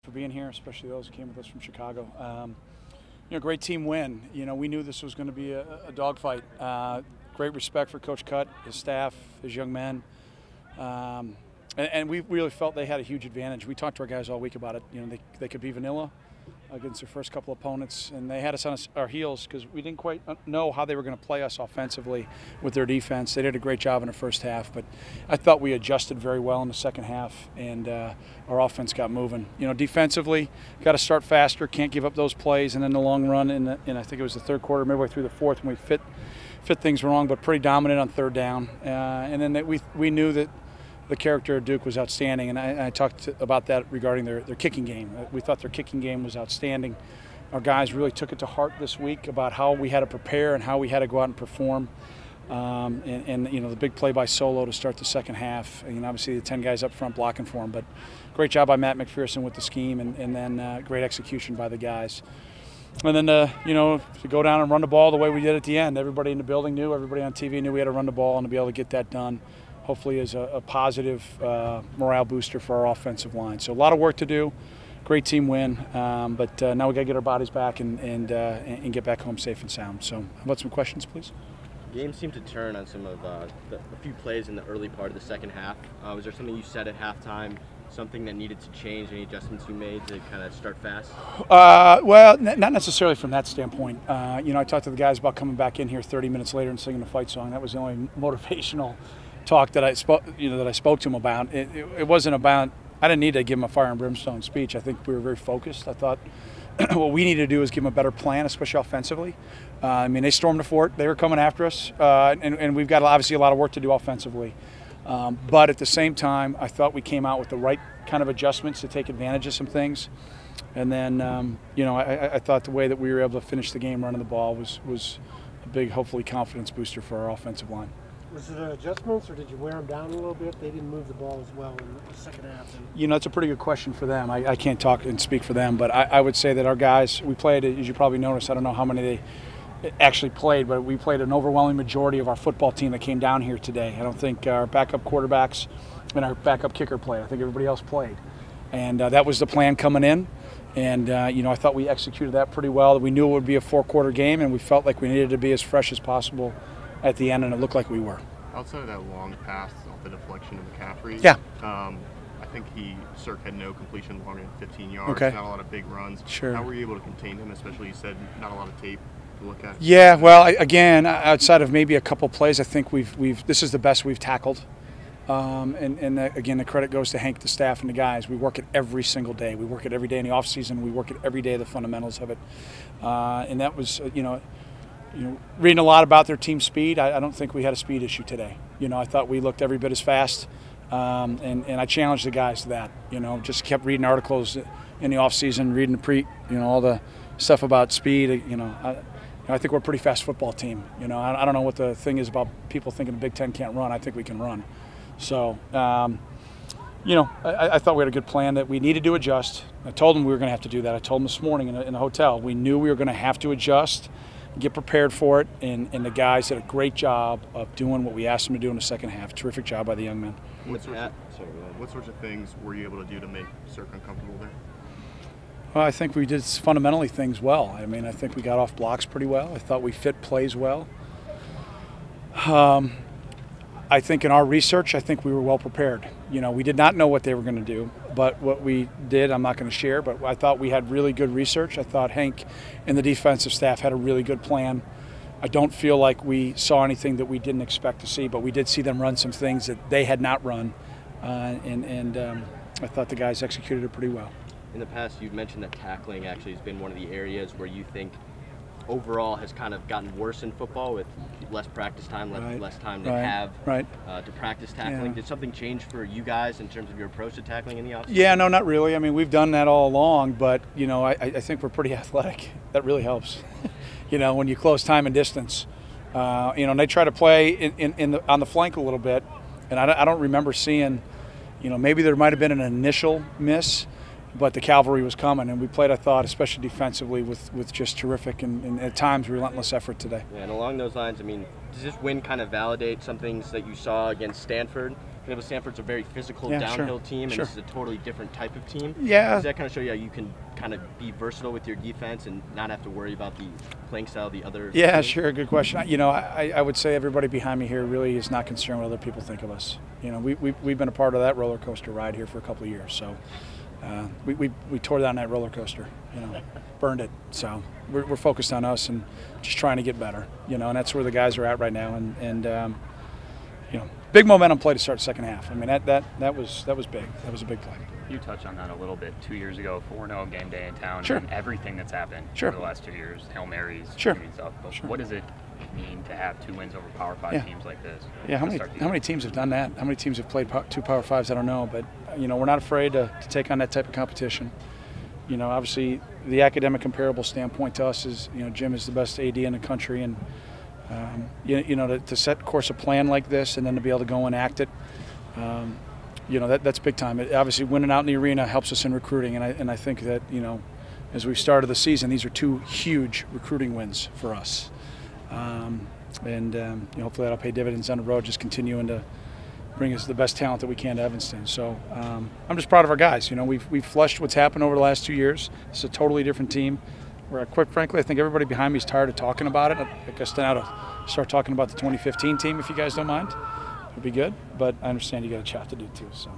for being here, especially those who came with us from Chicago. Great team win. We knew this was going to be a dogfight. Great respect for Coach Cut, his staff, his young men. And we really felt they had a huge advantage. We talked to our guys all week about it. They could be vanilla against their first couple opponents, and they had us on our heels because we didn't quite know how they were going to play us offensively with their defense. They did a great job in the first half, but I thought we adjusted very well in the second half, and our offense got moving. Defensively, got to start faster, can't give up those plays, and in the long run, in I think it was the third quarter, midway through the fourth, when we fit things wrong, but pretty dominant on third down. And then we knew that the character of Duke was outstanding, and I talked about that regarding their kicking game. We thought their kicking game was outstanding. Our guys really took it to heart this week about how we had to prepare and how we had to go out and perform. The big play by Solo to start the second half. Obviously the 10 guys up front blocking for him, but great job by Matt McPherson with the scheme, and then great execution by the guys. And then, to go down and run the ball the way we did at the end. Everybody in the building knew, everybody on TV knew we had to run the ball, and to be able to get that done hopefully is a positive morale booster for our offensive line. So a lot of work to do. Great team win, but now we got to get our bodies back and get back home safe and sound. So how about some questions, please? The game seemed to turn on some of a few plays in the early part of the second half. Was there something you said at halftime, something that needed to change, any adjustments you made to kind of start fast? Well, not necessarily from that standpoint. I talked to the guys about coming back in here 30 minutes later and singing the fight song. That was the only motivational talk that I spoke to him about. It wasn't about, I didn't need to give him a fire and brimstone speech. I think we were very focused. I thought what we needed to do is give them a better plan, especially offensively. They stormed the fort. They were coming after us, and we've got obviously a lot of work to do offensively. But at the same time, I thought we came out with the right kind of adjustments to take advantage of some things. And then, I thought the way that we were able to finish the game running the ball was a big, hopefully, confidence booster for our offensive line. Was it adjustments, or did you wear them down a little bit? They didn't move the ball as well in the second half. That's a pretty good question for them. I can't talk and speak for them, but I would say that our guys, we played, as you probably noticed, I don't know how many they actually played, but we played an overwhelming majority of our football team that came down here today. I don't think our backup quarterbacks and our backup kicker played. I think everybody else played. And that was the plan coming in. And, I thought we executed that pretty well. We knew it would be a four-quarter game, and we felt like we needed to be as fresh as possible at the end, and it looked like we were. Outside of that long pass off the deflection of McCaffrey, yeah. I think Cirque had no completion longer than 15 yards, okay. Not a lot of big runs. Sure. How were you able to contain him, especially you said not a lot of tape to look at? Yeah, well, again, outside of maybe a couple plays, I think this is the best we've tackled. Again, the credit goes to Hank, the staff, and the guys. We work it every single day. We work it every day in the off season. We work it every day, the fundamentals of it. And that was, reading a lot about their team speed. I don't think we had a speed issue today. I thought we looked every bit as fast, and I challenged the guys to that. Just kept reading articles in the off season, reading all the stuff about speed. I think we're a pretty fast football team. I don't know what the thing is about people thinking the Big Ten can't run. I think we can run. So, I thought we had a good plan that we needed to adjust. I told them we were going to have to do that. I told them this morning in the hotel. We knew we were going to have to adjust, get prepared for it, and the guys did a great job of doing what we asked them to do in the second half. Terrific job by the young men. What sorts of things were you able to do to make Cirque uncomfortable there? Well, I think we did fundamentally things well. I think we got off blocks pretty well. I thought we fit plays well. I think in our research, I think we were well prepared. We did not know what they were going to do, but what we did, I'm not going to share, but I thought we had really good research. I thought Hank and the defensive staff had a really good plan. I don't feel like we saw anything that we didn't expect to see, but we did see them run some things that they had not run, and I thought the guys executed it pretty well. In the past, you've mentioned that tackling actually has been one of the areas where you think overall has kind of gotten worse in football with less practice time, less time to have to practice tackling. Yeah. Did something change for you guys in terms of your approach to tackling in the offseason? Yeah, no, not really. We've done that all along, but I think we're pretty athletic. That really helps. When you close time and distance, and they try to play on the flank a little bit, and I don't remember seeing, maybe there might have been an initial miss. But the cavalry was coming, and we played, I thought, especially defensively, with just terrific and at times relentless effort today. Yeah, and along those lines, does this win kind of validate some things that you saw against Stanford Stanford's a very physical downhill team, and this is a totally different type of team. Yeah. Does that kind of show you how you can kind of be versatile with your defense and not have to worry about the playing style of the other Yeah, teams? sure. Good question. I would say everybody behind me here really is not concerned what other people think of us. We've been a part of that roller coaster ride here for a couple of years, so we tore down that roller coaster, burned it. So we're focused on us and just trying to get better, and that's where the guys are at right now. And big momentum play to start the second half. I mean, that was big. That was a big play. You touched on that a little bit 2 years ago, 4-0 game day in town, Sure. and everything that's happened Sure. over the last 2 years, Hail Marys, Sure. stuff. But Sure. what does it mean to have 2 wins over Power 5 teams like this? Yeah, how many teams have done that? How many teams have played 2 Power 5s? I don't know, but we're not afraid to take on that type of competition. Obviously, the academic comparable standpoint to us is, Jim is the best AD in the country, and to set course a plan like this and then to be able to go and act it, that's big time. Obviously, winning out in the arena helps us in recruiting, and I think that as we've started the season, these are 2 huge recruiting wins for us, and hopefully that'll pay dividends on the road, just continuing to bring us the best talent that we can to Evanston. So I'm just proud of our guys. We've flushed what's happened over the last 2 years. It's a totally different team. Where, quite frankly, I think everybody behind me is tired of talking about it. I guess now to start talking about the 2015 team, if you guys don't mind, would be good. But I understand you got a job to do too. So.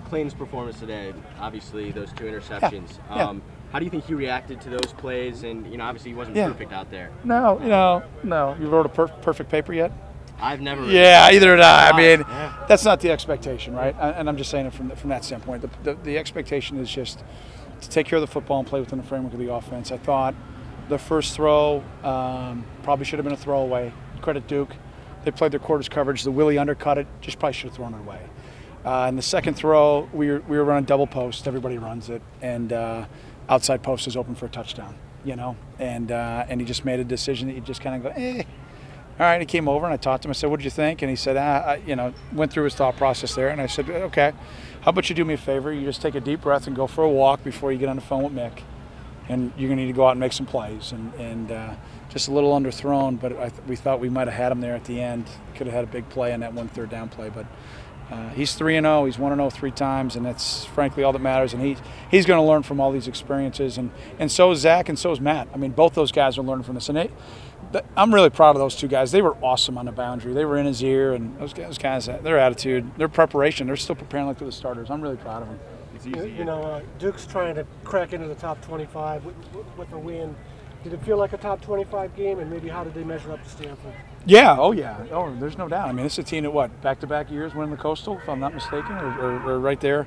Clayton's performance today, obviously those 2 interceptions. Yeah. How do you think he reacted to those plays? And obviously he wasn't perfect out there. No. You wrote a perfect paper yet? I've never. Yeah, either did I. I mean, that's not the expectation, right? And I'm just saying it from that standpoint. The expectation is just to take care of the football and play within the framework of the offense. I thought the first throw probably should have been a throwaway. Credit Duke. They played their quarters coverage. The Willie undercut it. Just probably should have thrown it away. And the second throw, we were running double post. Everybody runs it. And outside post is open for a touchdown, And he just made a decision that you just kind of go, eh. All right, he came over and I talked to him. I said, what did you think? And he said, went through his thought process there. And I said, okay, how about you do me a favor? You just take a deep breath and go for a walk before you get on the phone with Mick. And you're going to need to go out and make some plays. And just a little underthrown, but we thought we might have had him there at the end. Could have had a big play on that 1 3rd down play. But he's 3-0. He's 1-0 3 times, and that's frankly all that matters. And he's going to learn from all these experiences. And so is Zach and so is Matt. I mean, both those guys are learning from this. And I'm really proud of those 2 guys. They were awesome on the boundary. They were in his ear, and those guys, their attitude, their preparation, they're still preparing like they're the starters. I'm really proud of them. It's easy. Duke's trying to crack into the top 25 with a win. Did it feel like a top 25 game, and maybe how did they measure up to Stanford? Yeah, oh yeah. Oh, there's no doubt. I mean, this is a team that, back-to-back years winning the Coastal, if I'm not mistaken, or right there.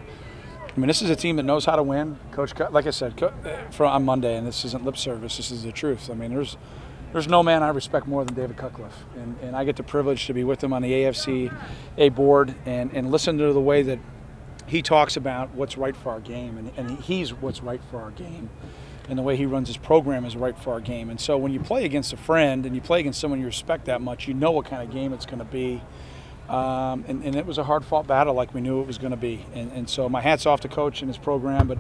I mean, this is a team that knows how to win. Coach, like I said, on Monday, and this isn't lip service, this is the truth. I mean, there's no man I respect more than David Cutcliffe, and I get the privilege to be with him on the AFC-A board and listen to the way that he talks about what's right for our game, and he's what's right for our game, and the way he runs his program is right for our game. And so when you play against a friend and you play against someone you respect that much, you know what kind of game it's going to be. And it was a hard-fought battle like we knew it was going to be. And so my hat's off to Coach and his program, but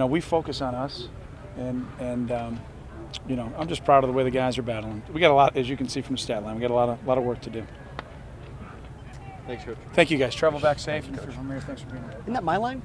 we focus on us, and I'm just proud of the way the guys are battling. We got a lot, as you can see from the stat line, we got a lot of work to do. Thanks, Coach. Thank you, guys. Travel back safe. And if you're from here, thanks for being here. Isn't that my line?